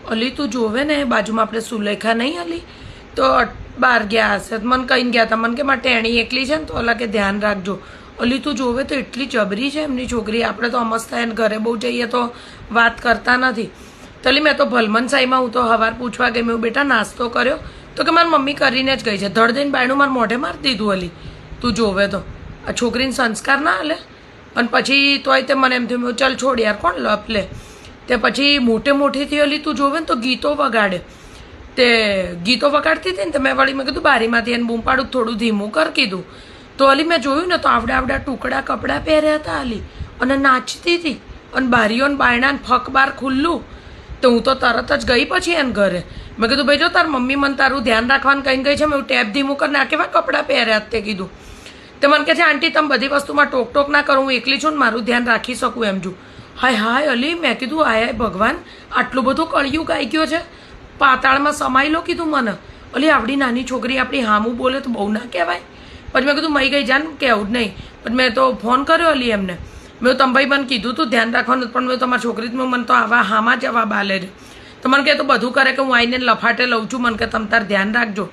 અલી તું જોવે ને બાજુમાં આપણે સુલેખા નહીં અલી તો બહાર ગયા હશે મને કહીને ગયા હતા મને કે મારે ટેણી એકલી છે ને તો અલા કે ધ્યાન રાખજો અલી તું જોવે તો એટલી જબરી છે એમની છોકરી આપણે તો અમસ્તા એને ઘરે બહુ જઈએ તો વાત કરતા નથી તો અલી મેં તો ભલમનસાઈમાં હું તો હવાર પૂછવા ગઈ મેં બેટા નાસ્તો કર્યો તો કે મારી મમ્મી કરીને જ ગઈ છે ધડ દઈને બાયણું મારે મોઢે મારી દીધું અલી તું જોવે તો આ છોકરીને સંસ્કાર ના હાલે અને પછી તોય તે મને એમ થયું ચાલ છોડ યાર કોણ લપ લે તે પછી મોટેથી અલી તું જોવે ને તો ગીતો વગાડે તે ગીતો વગાડતી હતી ને તો મેં વળી મેં કીધું બારીમાંથી એને બૂમ પાડું થોડું ધીમું કર કીધું તો અલી મેં જોયું ને તો આવડા ટુકડા કપડાં પહેર્યા હતા અલી અને નાચતી હતી અને બારીઓ ને બાયણાને ફક બાર ખુલ્લું તો હું તો તરત જ ગઈ પછી એને ઘરે મેં કીધું ભાઈ જો તાર મમ્મી મને તારું ધ્યાન રાખવાનું કહીને ગઈ છે મેં ટેપ ધીમું કરીને આ કેવા કપડાં પહેર્યા તે કીધું તે મને કહે છે આંટી તમે બધી વસ્તુમાં ટોક ના કરો હું એકલી છું ને મારું ધ્યાન રાખી શકું એમ જો હાય અલી મેં કીધું આય ભગવાન આટલું બધું કળિયુગ આવી ગયો છે પાતાળમાં સમાઈ લો કીધું મને અલી આવડી નાની છોકરી આપણી હામું બોલે તો બહુ ના કહેવાય પછી મેં કીધું મઈ ગઈ જાન કહેવું જ નહીં પણ મેં તો ફોન કર્યો અલી એમને મેં તમે ભાઈ મને કીધું તું ધ્યાન રાખવાનું પણ મેં તમારી છોકરી મને તો આવા હામાં જવાબ આલે છે તો મને કહે તો બધું કરે કે હું આવીને લફાટે લઉં છું મને કે તમે તાર ધ્યાન રાખજો